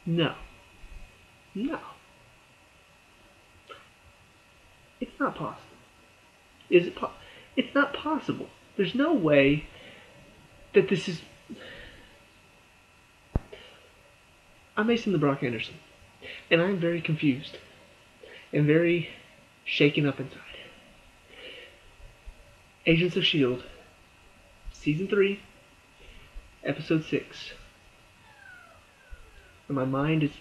No. No. It's not possible. Is it It's not possible. There's no way that this is... I'm Mason the Brock Henderson, and I'm very confused and very shaken up inside. Agents of S.H.I.E.L.D. Season 3, Episode 6. And my mind is...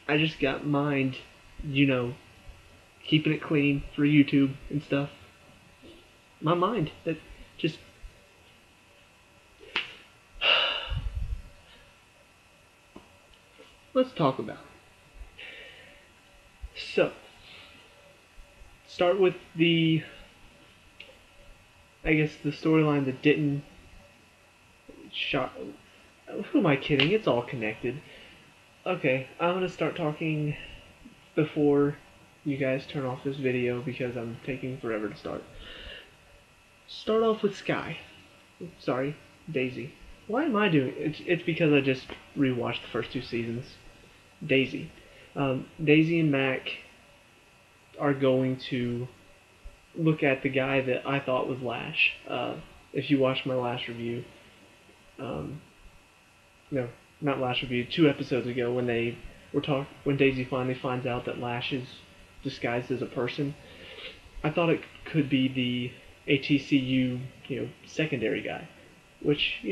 I just got mind, keeping it clean for YouTube and stuff. My mind, that just... Let's talk about it. So, start with the storyline that didn't shot. Who am I kidding? It's all connected. Okay, I'm gonna start talking before you guys turn off this video because I'm taking forever to start. Start off with Sky. Sorry, Daisy. Why am I doing it? It's because I just rewatched the first 2 seasons. Daisy. Daisy and Mac are going to look at the guy that I thought was Lash. If you watched my last review, no, not last review, 2 episodes ago when when Daisy finally finds out that Lash is disguised as a person, I thought it could be the ATCU, secondary guy, which,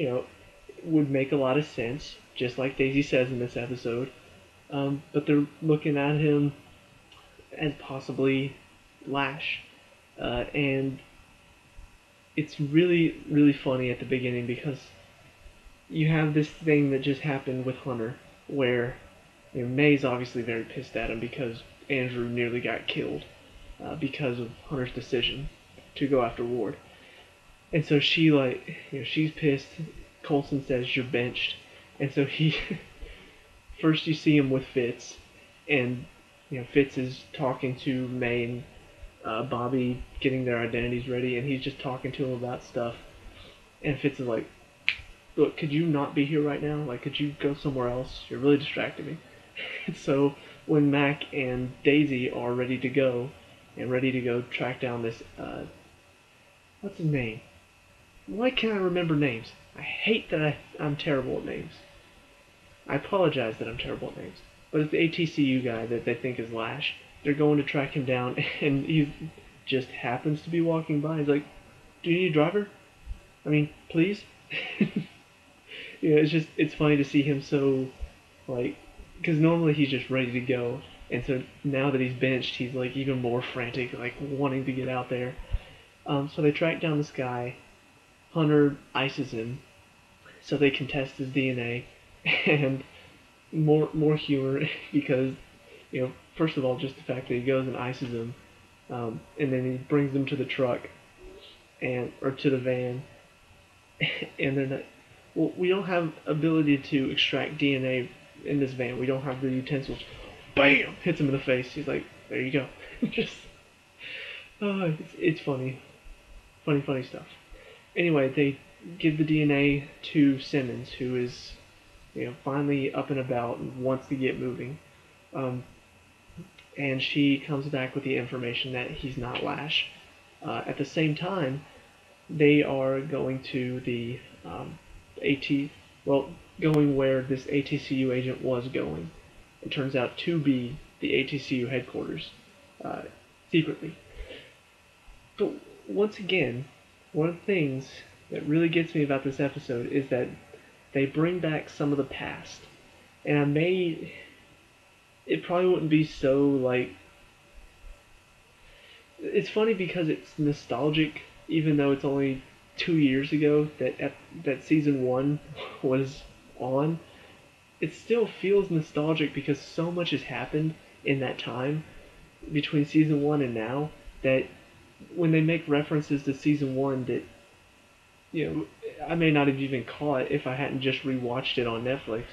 would make a lot of sense, just like Daisy says in this episode. But they're looking at him as possibly Lash. And it's really, really funny at the beginning because you have this thing that just happened with Hunter where May's obviously very pissed at him because Andrew nearly got killed because of Hunter's decision to go after Ward. And so she's pissed. Coulson says you're benched. And so he first you see him with Fitz, and Fitz is talking to May and Bobby, getting their identities ready, and he's just talking to him about stuff. And Fitz is like, look, could you not be here right now? Like, could you go somewhere else? You're really distracting me. And so when Mac and Daisy are ready to go track down this, what's his name? Why can't I remember names? I hate that I'm terrible at names. I apologize that I'm terrible at names. But it's the ATCU guy that they think is Lash. They're going to track him down, and he just happens to be walking by. He's like, do you need a driver? I mean, please? It's funny to see him so, because normally he's just ready to go. And so now that he's benched, he's even more frantic, wanting to get out there. So they track down this guy. Hunter ices him so they can test his DNA. And more humor because, first of all, just the fact that he goes and ices him, and then he brings them to the truck, or to the van, and they're like, well, we don't have ability to extract DNA in this van. We don't have the utensils. Bam! Hits him in the face. He's like, there you go. It's funny. Funny stuff. Anyway, they give the DNA to Simmons, who is finally up and about and wants to get moving. And she comes back with the information that he's not Lash. At the same time, they are going to the going where this ATCU agent was going. It turns out to be the ATCU headquarters, secretly. But once again, one of the things that really gets me about this episode is that they bring back some of the past. And it probably wouldn't be so, it's funny because it's nostalgic, even though it's only 2 years ago that season 1 was on. It still feels nostalgic because so much has happened in that time between season 1 and now that when they make references to season 1 that I may not have even caught if I hadn't just rewatched it on Netflix.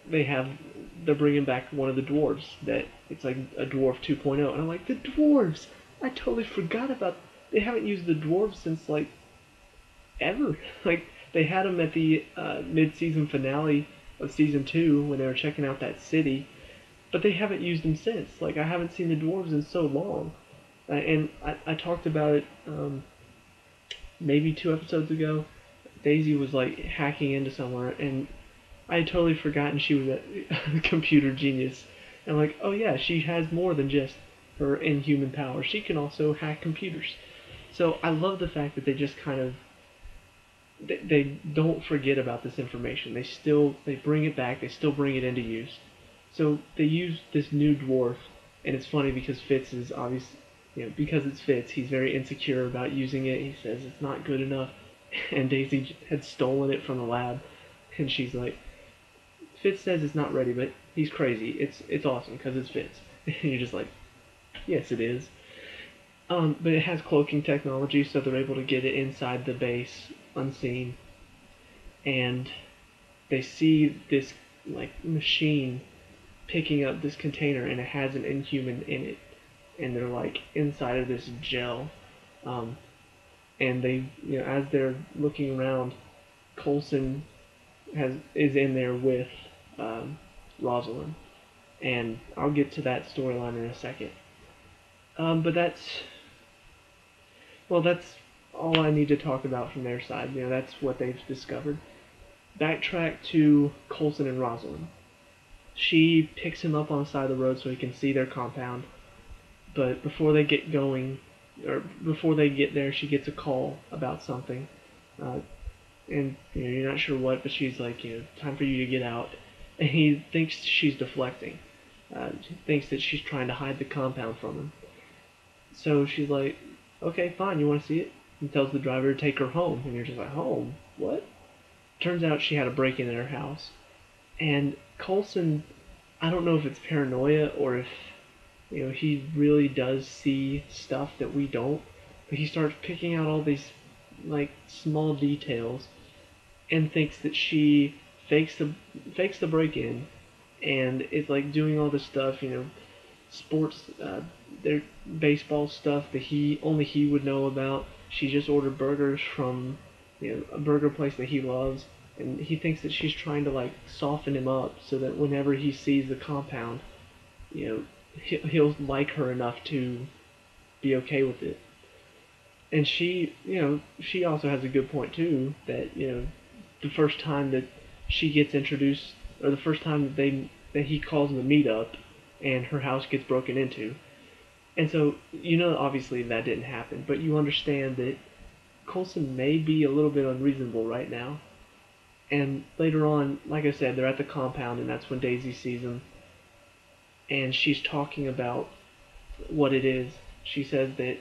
They're bringing back one of the dwarves that it's like a dwarf 2.0, and I'm like, the dwarves! I totally forgot about. They haven't used the dwarves since ever. They had them at the mid-season finale of season 2 when they were checking out that city, but they haven't used them since. Like, I haven't seen the dwarves in so long. And I talked about it maybe 2 episodes ago. Daisy was like hacking into somewhere, and I had totally forgotten she was a computer genius. And like, oh yeah, she has more than just her inhuman powers. She can also hack computers. So I love the fact that they just kind of they don't forget about this information. They bring it back. They still bring it into use. So they use this new dwarf, and it's funny because Fitz is obviously, because it's Fitz, he's very insecure about using it. He says it's not good enough, and Daisy had stolen it from the lab, and she's like, Fitz says it's not ready, but he's crazy. It's awesome because it's Fitz. And you're just like, yes, it is. But it has cloaking technology, so they're able to get it inside the base unseen, and they see this like machine picking up this container, and it has an inhuman in it, and they're like inside of this gel, and they, as they're looking around, Coulson is in there with Rosalind, and I'll get to that storyline in a second. But that's all I need to talk about from their side. That's what they've discovered. Backtrack to Coulson and Rosalind. She picks him up on the side of the road so he can see their compound. But before they get going, or before they get there, she gets a call about something. And you're not sure what, but she's like, time for you to get out. And he thinks she's deflecting. He thinks that she's trying to hide the compound from him. So she's like, okay, fine, you want to see it? And tells the driver to take her home. And you're just like, home? What? Turns out she had a break-in her house. And Coulson, I don't know if it's paranoia or if, he really does see stuff that we don't. But he starts picking out all these, like, small details and thinks that she fakes the break-in and is, like, doing all this stuff, sports, their baseball stuff that only he would know about. She just ordered burgers from a burger place that he loves, and he thinks that she's trying to like soften him up so that whenever he sees the compound, he'll like her enough to be okay with it. And she also has a good point too, that the first time that she gets introduced, or the first time that he calls them to meet up, and her house gets broken into. And so, obviously that didn't happen, but you understand that Coulson may be a little bit unreasonable right now. And later on, like I said, they're at the compound, and that's when Daisy sees him. And she's talking about what it is. She says that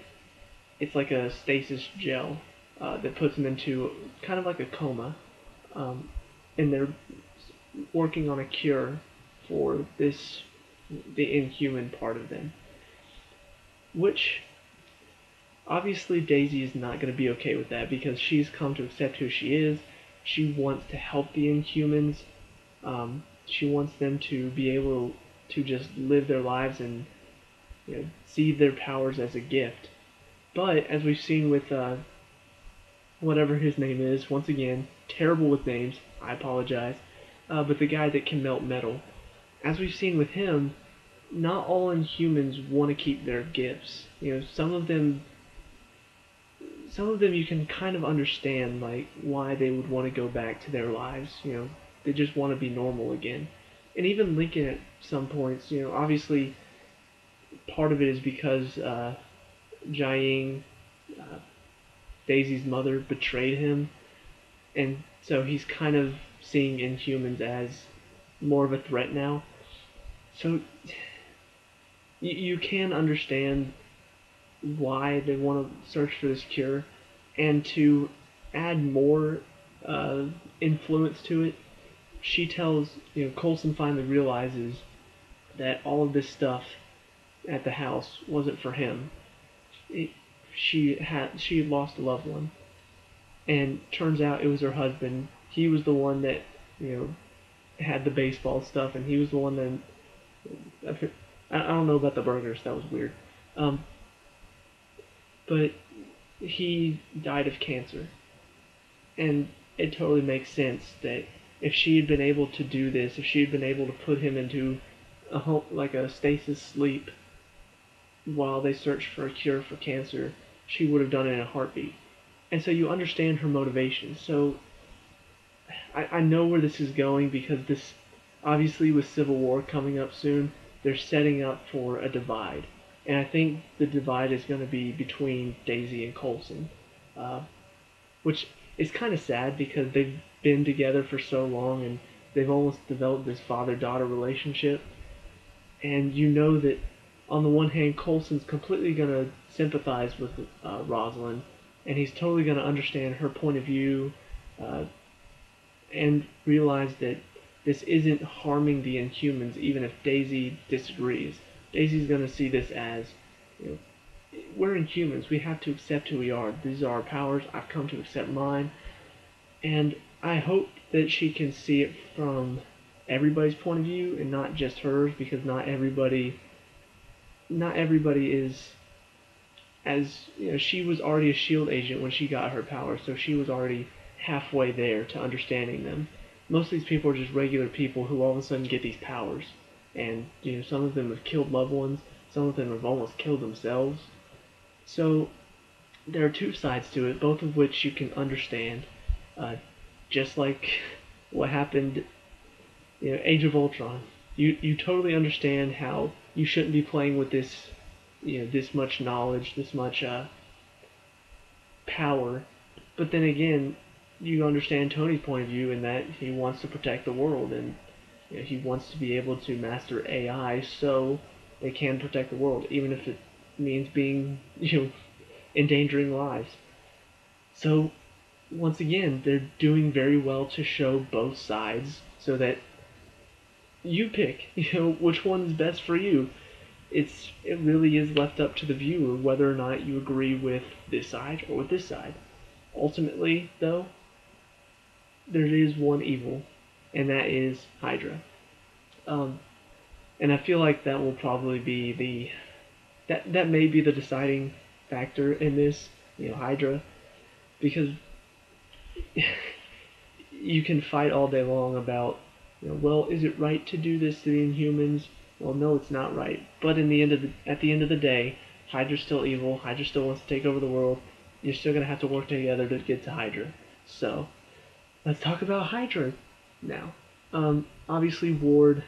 it's like a stasis gel that puts them into kind of like a coma. And they're working on a cure for the inhuman part of them. Which, obviously Daisy is not going to be okay with that because she's come to accept who she is. She wants to help the Inhumans. She wants them to be able to just live their lives and see their powers as a gift. But, as we've seen with whatever his name is, once again, terrible with names, I apologize, but the guy that can melt metal. As we've seen with him, not all Inhumans want to keep their gifts. Some of them you can kind of understand like why they would want to go back to their lives. They just want to be normal again. And even Lincoln at some points, obviously part of it is because Jiaying, Daisy's mother, betrayed him, and so he's kind of seeing Inhumans as more of a threat now. So you can understand why they want to search for this cure, and to add more influence to it, she tells, Coulson finally realizes that all of this stuff at the house wasn't for him. She had lost a loved one, and turns out it was her husband. He was the one that had the baseball stuff, and he was the one that I don't know about the burgers. That was weird. But he died of cancer, and it totally makes sense that if she had been able to do this, if she had been able to put him into a home, like a stasis sleep while they searched for a cure for cancer, she would have done it in a heartbeat. And so you understand her motivation. So I know where this is going because this, obviously with Civil War coming up soon, they're setting up for a divide. And I think the divide is going to be between Daisy and Coulson, uh, which is kind of sad because they've been together for so long and they've almost developed this father-daughter relationship. And you know that on the one hand, Coulson's completely going to sympathize with Rosalind, and he's totally going to understand her point of view, uh, and realize that this isn't harming the Inhumans, even if Daisy disagrees. Daisy's going to see this as, you know, we're Inhumans. We have to accept who we are. These are our powers. I've come to accept mine, and I hope that she can see it from everybody's point of view and not just hers, because not everybody is as, you know, she was already a S.H.I.E.L.D. agent when she got her powers, so she was already halfway there to understanding them. Most of these people are just regular people who all of a sudden get these powers, and you know, some of them have killed loved ones, some of them have almost killed themselves. So there are two sides to it, both of which you can understand. Just like what happened, you know, Age of Ultron. You totally understand how you shouldn't be playing with this, you know, this much knowledge, this much power. But then again, you understand Tony's point of view in that he wants to protect the world, and you know, he wants to be able to master AI so they can protect the world, even if it means being, you know, endangering lives. So once again, they're doing very well to show both sides so that you pick, you know, which one's best for you. It really is left up to the viewer whether or not you agree with this side or with this side. Ultimately, though, there is one evil, and that is Hydra. Um, and I feel like that will probably be that may be the deciding factor in this, you know, Hydra, because you can fight all day long about, you know, well, is it right to do this to the Inhumans? Well, no, it's not right. But at the end of the day, Hydra's still evil. Hydra still wants to take over the world. You're still gonna have to work together to get to Hydra. So let's talk about Hydra now. Obviously, Ward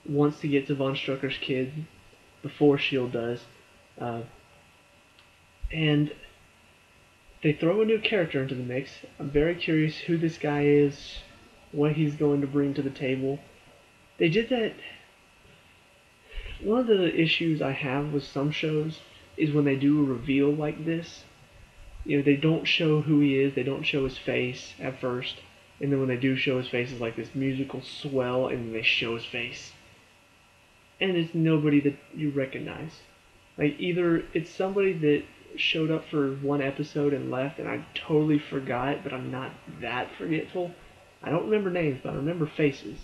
wants to get to Von Strucker's kid before S.H.I.E.L.D. does, uh, and they throw a new character into the mix. I'm very curious who this guy is, what he's going to bring to the table. They did that. One of the issues I have with some shows is when they do a reveal like this. You know, they don't show who he is, they don't show his face at first, and then when they do show his face, it's like this musical swell, and then they show his face. And it's nobody that you recognize. Like, either it's somebody that showed up for one episode and left, and I totally forgot, but I'm not that forgetful. I don't remember names, but I remember faces.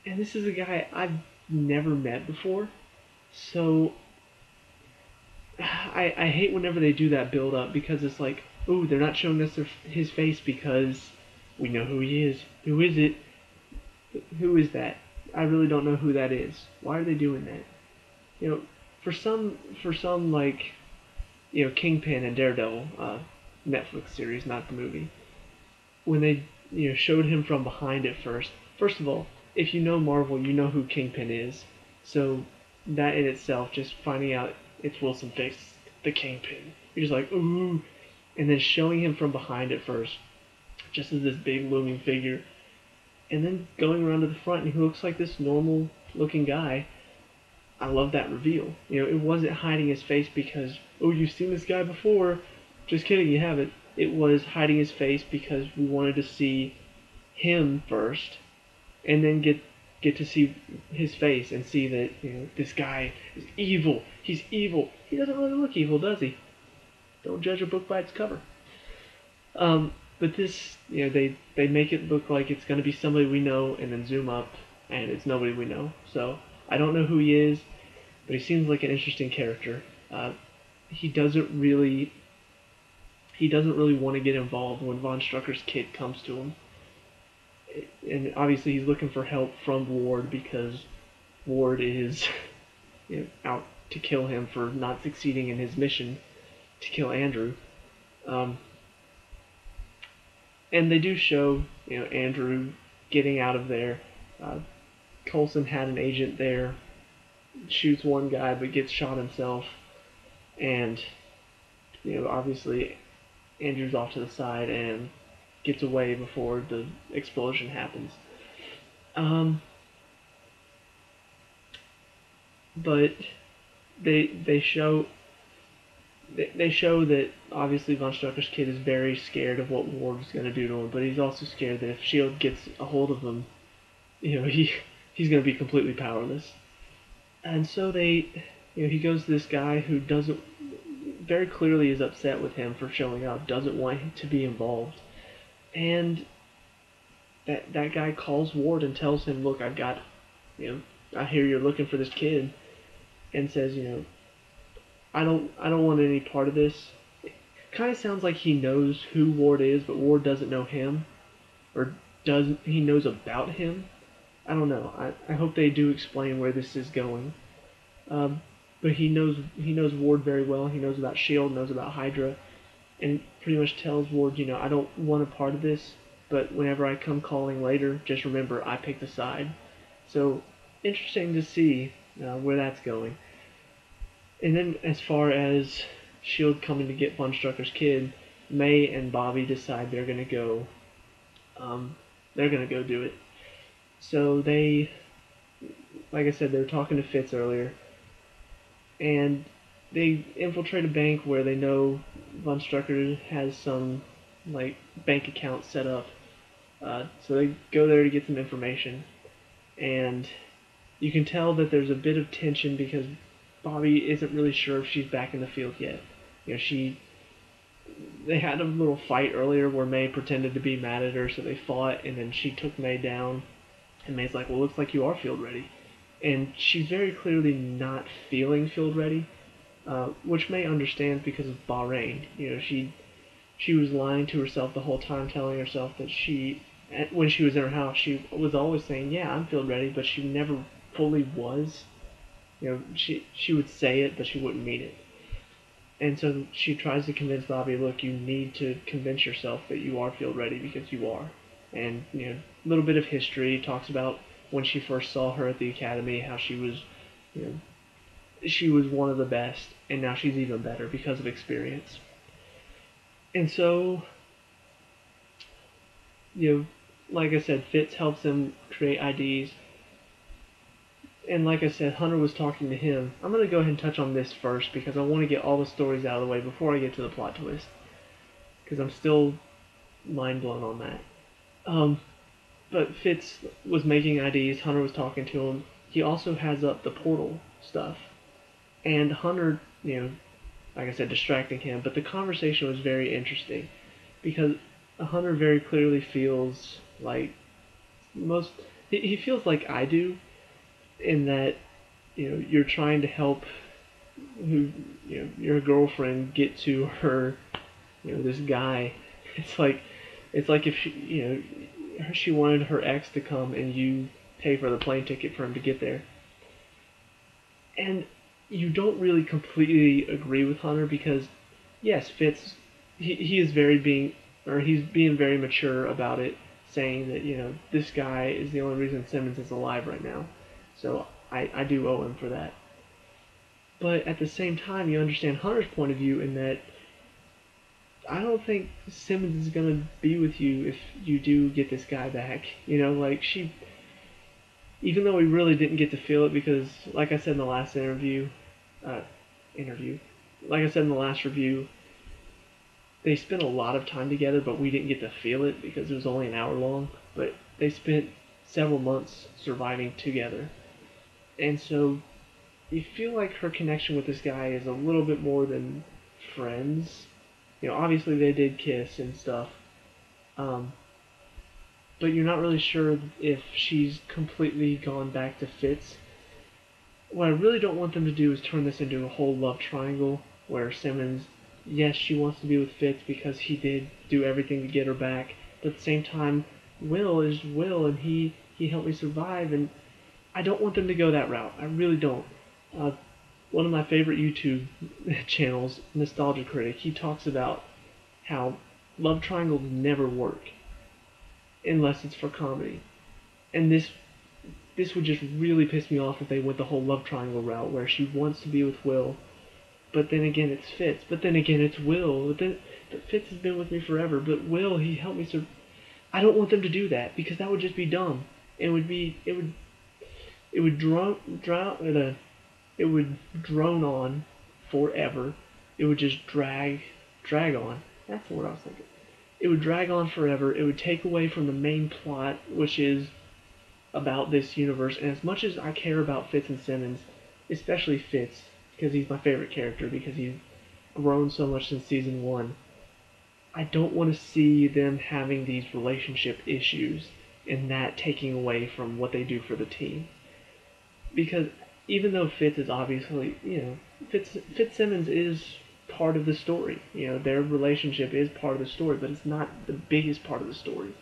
And this is a guy I've never met before, so I hate whenever they do that build up, because it's like, ooh, they're not showing us his face because we know who he is. Who is it? Who is that? I really don't know who that is. Why are they doing that? You know, for some like, you know, Kingpin and Daredevil, Netflix series, not the movie, when they, you know, showed him from behind at first. First of all, if you know Marvel, you know who Kingpin is. So that in itself, just finding out it's Wilson Fisk, the Kingpin, you're just like, ooh. And then showing him from behind at first, just as this big looming figure, and then going around to the front, and he looks like this normal looking guy. I love that reveal. You know, it wasn't hiding his face because, oh, you've seen this guy before. Just kidding, you haven't. It was hiding his face because we wanted to see him first, and then get to see his face and see that, you know, this guy is evil. He's evil. He doesn't really look evil, does he? Don't judge a book by its cover. But this, you know, they make it look like it's going to be somebody we know, and then zoom up, and it's nobody we know. So I don't know who he is, but he seems like an interesting character. He doesn't really he doesn't really want to get involved when Von Strucker's kid comes to him. And obviously he's looking for help from Ward because Ward is out to kill him for not succeeding in his mission to kill Andrew. Um, and they do show Andrew getting out of there. Coulson had an agent there, shoots one guy but gets shot himself, and obviously Andrew's off to the side and gets away before the explosion happens. But they show that obviously Von Strucker's kid is very scared of what Ward's going to do to him, but he's also scared that if S.H.I.E.L.D. gets a hold of him, he's going to be completely powerless. And so he goes to this guy who doesn't very clearly is upset with him for showing up, doesn't want him to be involved, and that guy calls Ward and tells him, look, I've got, I hear you're looking for this kid, and says, I don't want any part of this. It kind of sounds like he knows who Ward is, but Ward doesn't know him, or he knows about him. I don't know. I hope they do explain where this is going. But he knows Ward very well. He knows about S.H.I.E.L.D., knows about Hydra, and pretty much tells Ward, I don't want a part of this, but whenever I come calling later, just remember I picked a side. So interesting to see where that's going. And then as far as S.H.I.E.L.D. coming to get Von Strucker's kid, May and Bobby decide they're gonna go. They're gonna go do it. So they, like I said, they were talking to Fitz earlier, and they infiltrate a bank where they know Von Strucker has some bank account set up. So they go there to get some information, and you can tell that there's a bit of tension because Bobby isn't really sure if she's back in the field yet. They had a little fight earlier where May pretended to be mad at her, so they fought, and then she took May down, and May's like, well, looks like you are field ready. And she's very clearly not feeling field ready, which May understands because of Bahrain. She was lying to herself the whole time, telling herself that when she was in her house, she was always saying, yeah, I'm field ready, but she never fully was. She would say it, but she wouldn't mean it. And so she tries to convince Bobby, look, you need to convince yourself that you are field ready because you are. And, a little bit of history, talks about when she first saw her at the academy, how she was, she was one of the best, and now she's even better because of experience. And so, like I said, Fitz helps them create IDs. And like I said, Hunter was talking to him. I'm going to go ahead and touch on this first because I want to get all the stories out of the way before I get to the plot twist. Because I'm still mind blown on that. But Fitz was making IDs. Hunter was talking to him. He also has up the portal stuff. And Hunter, like I said, distracting him. But the conversation was very interesting because Hunter very clearly feels like he feels like I do, in that you're trying to help your girlfriend get to her this guy. It's like if she wanted her ex to come and you pay for the plane ticket for him to get there. And you don't really completely agree with Hunter because yes, Fitz he is he's being very mature about it, saying that this guy is the only reason Simmons is alive right now. So I do owe him for that. But at the same time, you understand Hunter's point of view in that I don't think Simmons is going to be with you if you do get this guy back. Even though we really didn't get to feel it because, like I said in the last like I said in the last review, they spent a lot of time together, but we didn't get to feel it because it was only an hour long. But they spent several months surviving together. And so you feel like her connection with this guy is a little bit more than friends. Obviously they did kiss and stuff. But you're not really sure if she's completely gone back to Fitz. What I really don't want them to do is turn this into a whole love triangle where Simmons yes, she wants to be with Fitz because he did do everything to get her back. But at the same time, Will is Will, and he helped me survive, and I don't want them to go that route. I really don't. Uh, One of my favorite YouTube channels, Nostalgia Critic, he talks about how love triangles never work unless it's for comedy. And this would just really piss me off if they went the whole love triangle route where she wants to be with Will, but then again it's Fitz, but then again it's Will, but Fitz has been with me forever, but Will, he helped me I don't want them to do that because that would just be dumb. It would drone on forever. It would just drag on. That's the word I was thinking. It would drag on forever. It would take away from the main plot, which is about this universe. And as much as I care about Fitz and Simmons, especially Fitz, because he's my favorite character, because he's grown so much since season 1, I don't want to see them having these relationship issues and that taking away from what they do for the team. Because even though Fitz is obviously, Fitzsimmons is part of the story. Their relationship is part of the story, but it's not the biggest part of the story.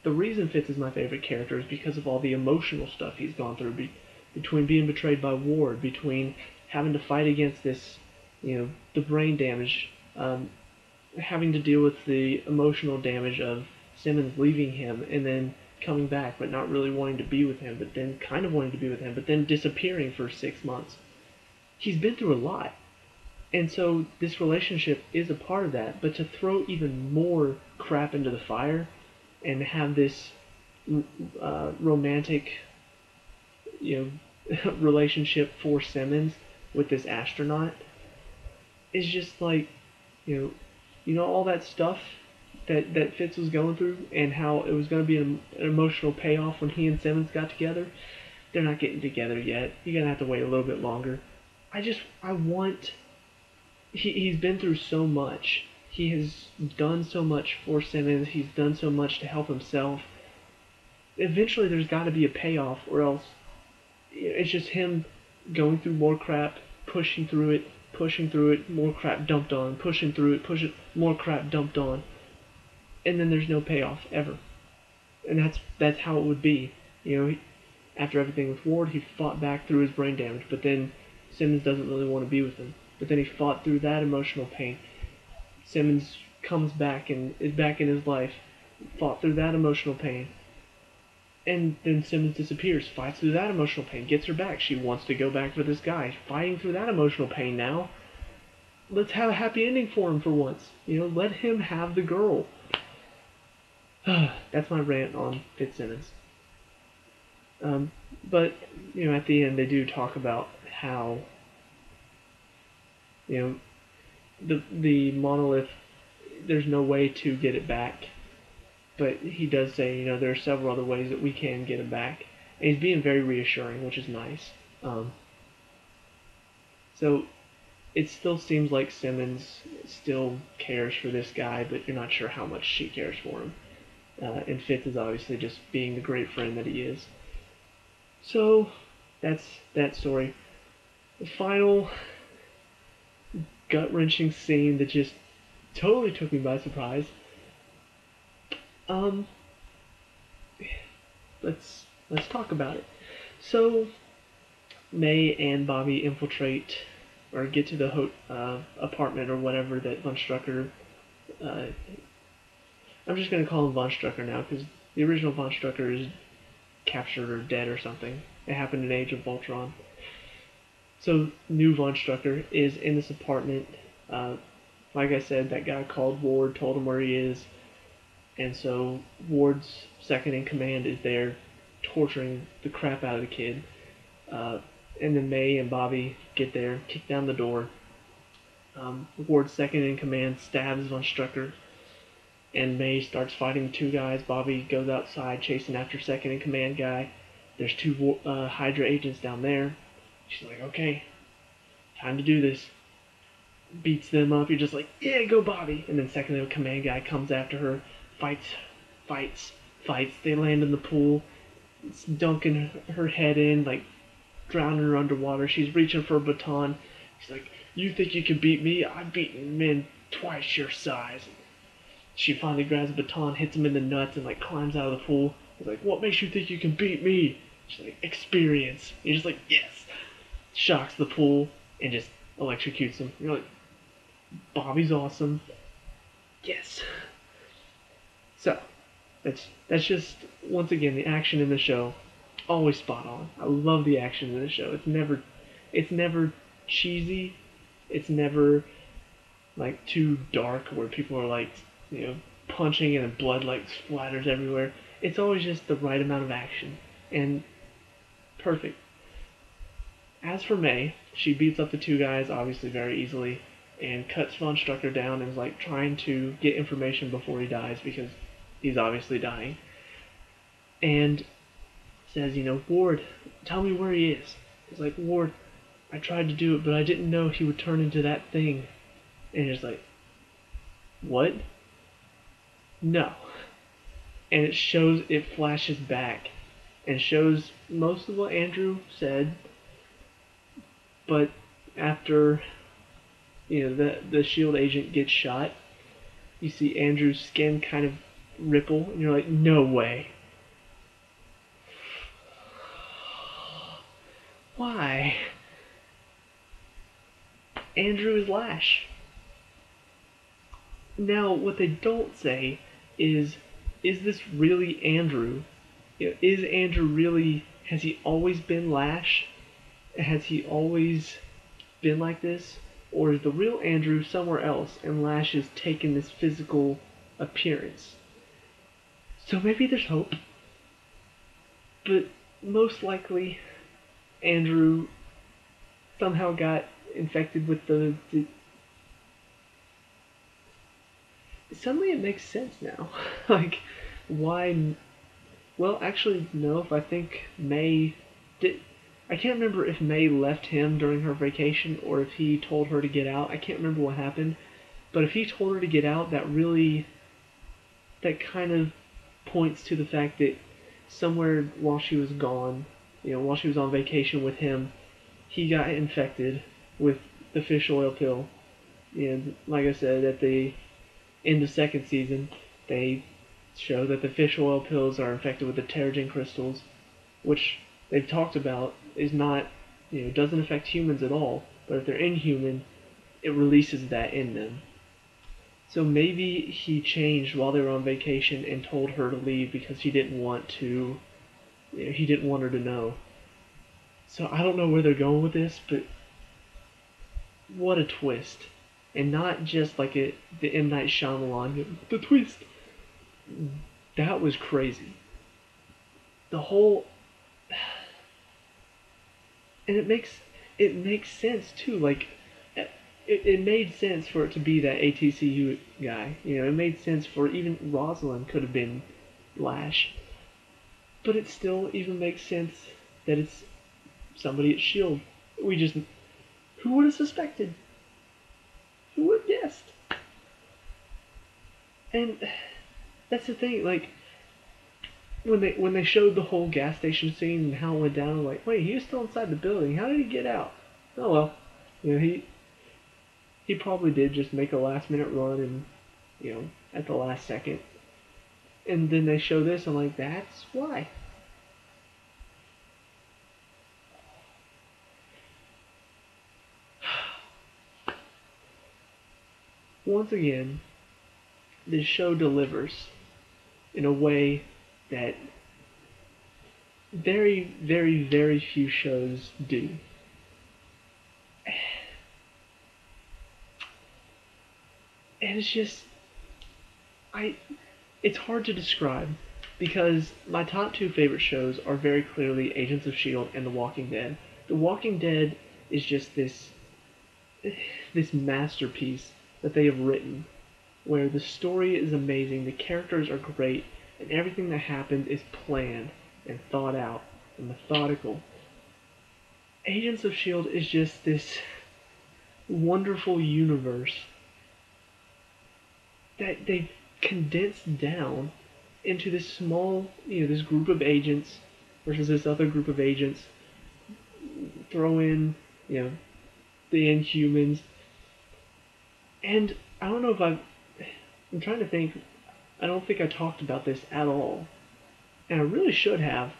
The reason Fitz is my favorite character is because of all the emotional stuff he's gone through, between being betrayed by Ward, between having to fight against this, the brain damage, having to deal with the emotional damage of Simmons leaving him and then coming back but not really wanting to be with him, but then kind of wanting to be with him, but then disappearing for 6 months. He's been through a lot. And so this relationship is a part of that, but to throw even more crap into the fire and have this romantic, relationship for Simmons with this astronaut is just like, all that stuff that Fitz was going through and how it was going to be an emotional payoff when he and Simmons got together. They're not getting together yet. You're going to have to wait a little bit longer. He's been through so much. He has done so much for Simmons. He's done so much to help himself. Eventually there's got to be a payoff, or else it's just him going through more crap, pushing through it, more crap dumped on, pushing through it, more crap dumped on. And then there's no payoff ever. And that's how it would be. After everything with Ward, he fought back through his brain damage, but then Simmons doesn't really want to be with him. But then he fought through that emotional pain. Simmons comes back and is back in his life, fought through that emotional pain. And then Simmons disappears, fights through that emotional pain, gets her back. She wants to go back for this guy, fighting through that emotional pain now. Let's have a happy ending for him for once. Let him have the girl. That's my rant on Fitzsimmons. But, at the end they do talk about how, the monolith, there's no way to get it back. But he does say, there are several other ways that we can get him back. And he's being very reassuring, which is nice. So it still seems like Simmons still cares for this guy, but you're not sure how much she cares for him. And Fitz is obviously just being the great friend that he is. So that's that story. The final gut-wrenching scene that just totally took me by surprise. Let's talk about it. So May and Bobby infiltrate or get to the apartment or whatever that Von Strucker. I'm just gonna call him Von Strucker now because the original Von Strucker is captured or dead or something. It happened in Age of Voltron. So new Von Strucker is in this apartment. Like I said, that guy called Ward, told him where he is, and so Ward's second in command is there torturing the crap out of the kid. And then May and Bobby get there, kick down the door. Ward's second in command stabs Von Strucker, and May starts fighting two guys. Bobby goes outside chasing after second in command guy. There's two Hydra agents down there. She's like, okay, time to do this. Beats them up. You're just like, yeah, go Bobby. And then second in command guy comes after her, fights. They land in the pool. It's dunking her head in, like drowning her underwater. She's reaching for a baton. She's like, You think you can beat me? I've beaten men twice your size. She finally grabs a baton, hits him in the nuts, and like climbs out of the pool. He's like, what makes you think you can beat me? She's like, experience. He's just like, yes. Shocks the pool and just electrocutes him. You're like, Bobby's awesome. Yes. So, that's just, once again, the action in the show, always spot on. I love the action in the show. It's never cheesy. It's never like too dark where people are like, punching and blood like splatters everywhere. It's always just the right amount of action and perfect. As for May, she beats up the two guys obviously very easily and cuts Von Strucker down and is like trying to get information before he dies because he's obviously dying. And says, Ward, tell me where he is. He's like, Ward, I tried to do it, but I didn't know he would turn into that thing. And he's like, what? No. And it flashes back and shows most of what Andrew said, but after, the S.H.I.E.L.D. agent gets shot, you see Andrew's skin kind of ripple, and you're like, no way. Why? Andrew is Lash. Now, what they don't say is this really Andrew? Is Andrew really, has he always been Lash? Has he always been like this? Or is the real Andrew somewhere else and Lash has taken this physical appearance? So maybe there's hope. But most likely, Andrew somehow got infected with the suddenly it makes sense now. Like, why? Well, actually, no. If I think May did, I can't remember if May left him during her vacation or if he told her to get out. I can't remember what happened. But if he told her to get out, that kind of points to the fact that somewhere while she was gone, while she was on vacation with him, he got infected with the fish oil pill. And like I said, in the second season, they show that the fish oil pills are infected with the Terrigen crystals, which they've talked about is not, doesn't affect humans at all, but if they're inhuman, it releases that in them. So maybe he changed while they were on vacation and told her to leave because he didn't want her to know. So I don't know where they're going with this, but what a twist. And not just like the M. Night Shyamalan, the twist. That was crazy. The whole... And it makes sense too, like... It made sense for it to be that ATCU guy. It made sense for even Rosalind could have been Lash. But it still even makes sense that it's somebody at S.H.I.E.L.D. Who would have suspected? Who would have guessed? And that's the thing, like, when they showed the whole gas station scene and how it went down, I'm like, wait, he was still inside the building. How did he get out? Oh well, he probably did just make a last minute run and at the last second. And then they show this, I'm like, that's why. Once again, this show delivers in a way that very, very, very few shows do. And it's just, it's hard to describe because my top two favorite shows are very clearly Agents of S.H.I.E.L.D. and The Walking Dead. The Walking Dead is just this masterpiece that they have written, where the story is amazing, the characters are great, and everything that happens is planned and thought out and methodical. Agents of S.H.I.E.L.D. is just this wonderful universe that they've condensed down into this small, this group of agents versus this other group of agents. Throw in, the the Inhumans. And I don't know if I'm trying to think. I don't think I talked about this at all. And I really should have.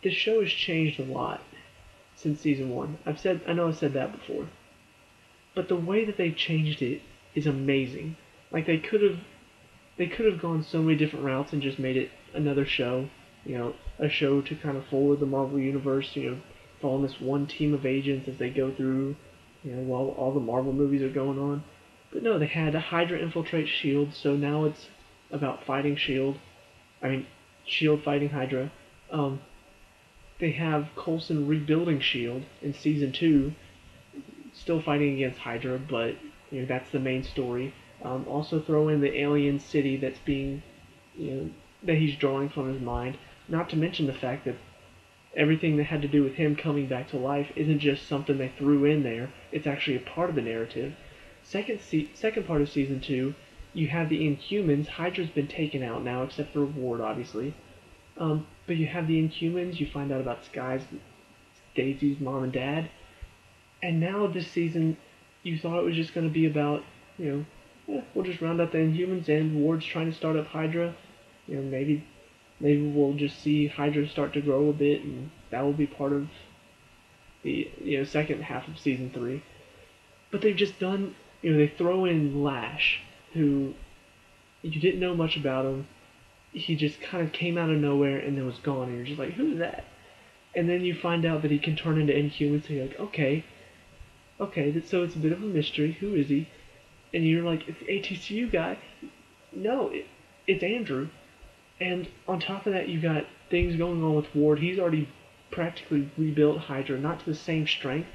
This show has changed a lot since season 1. I know I've said that before. But the way that they changed it is amazing. Like they could have gone so many different routes and just made it another show, a show to kind of forward the Marvel universe, following this one team of agents as they go through, while all the Marvel movies are going on. But no, they had Hydra infiltrate S.H.I.E.L.D, so now it's about fighting S.H.I.E.L.D. I mean, S.H.I.E.L.D. fighting Hydra. They have Coulson rebuilding S.H.I.E.L.D. in season 2, still fighting against Hydra, but that's the main story. Also throw in the alien city that's being, that he's drawing from his mind. Not to mention the fact that everything that had to do with him coming back to life isn't just something they threw in there. It's actually a part of the narrative. Second part of season 2, you have the Inhumans. Hydra's been taken out now, except for Ward, obviously. But you have the Inhumans. You find out about Sky's, Daisy's mom and dad. And now this season, you thought it was just going to be about, we'll just round up the Inhumans and Ward's trying to start up Hydra. Maybe we'll just see Hydra start to grow a bit, and that will be part of the second half of season 3. But they've just done, they throw in Lash, who you didn't know much about him. He just kind of came out of nowhere and then was gone, and you're just like, who's that? And then you find out that he can turn into Inhumans, so you're like, okay, so it's a bit of a mystery. Who is he? And you're like, it's the ATCU guy. No, it's Andrew. And on top of that, you got things going on with Ward. He's already practically rebuilt Hydra, not to the same strength,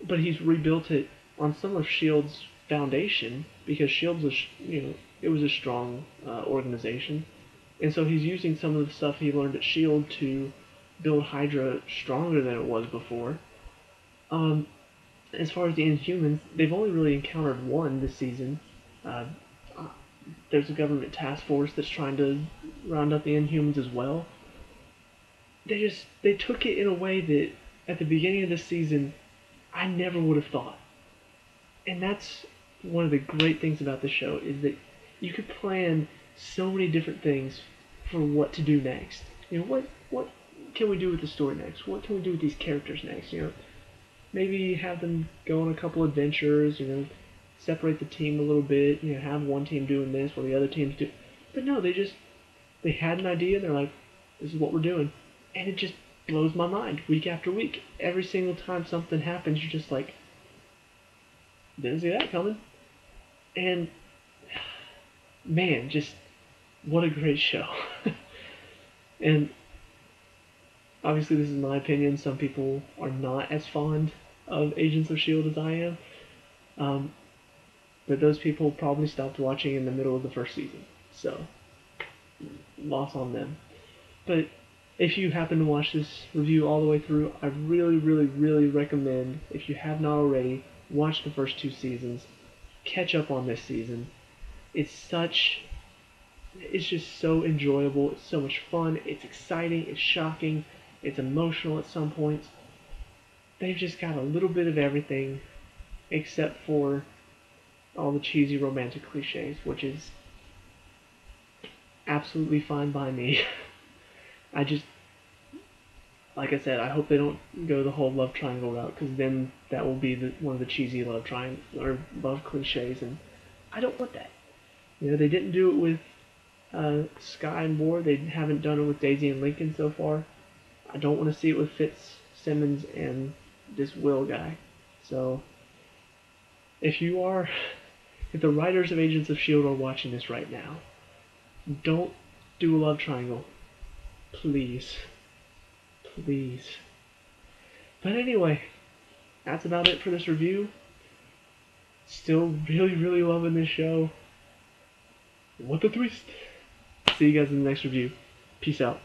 but he's rebuilt it on some of S.H.I.E.L.D's foundation, because S.H.I.E.L.D was, it was a strong organization. And so he's using some of the stuff he learned at S.H.I.E.L.D to build Hydra stronger than it was before. As far as the Inhumans, they've only really encountered one this season. There's a government task force that's trying to round up the Inhumans as well. They took it in a way that at the beginning of this season, I never would have thought. And that's one of the great things about the show, is that you could plan so many different things for what to do next. What can we do with the story next? What can we do with these characters next? Maybe have them go on a couple adventures, separate the team a little bit, have one team doing this while the other team's doing... But no, they had an idea, and they're like, this is what we're doing. And it just blows my mind week after week. Every single time something happens, you're just like, didn't see that coming. And, man, just what a great show. And obviously this is my opinion. Some people are not as fond of Agents of S.H.I.E.L.D. as I am. But those people probably stopped watching in the middle of the first season. So, loss on them. But if you happen to watch this review all the way through, I really, really, really recommend, if you have not already, watch the first 2 seasons. Catch up on this season. It's just so enjoyable. It's so much fun. It's exciting. It's shocking. It's emotional at some points. They've just got a little bit of everything, except for all the cheesy romantic cliches, which is absolutely fine by me. Like I said, I hope they don't go the whole love triangle route, because then that will be one of the cheesy love triangle or love cliches, and I don't want that. They didn't do it with Sky and Ward. They haven't done it with Daisy and Lincoln so far. I don't want to see it with Fitzsimmons and this Will guy. So, if the writers of Agents of S.H.I.E.L.D. are watching this right now, don't do a love triangle. Please. Please. But anyway, that's about it for this review. Still really, really loving this show. What the twist? See you guys in the next review. Peace out.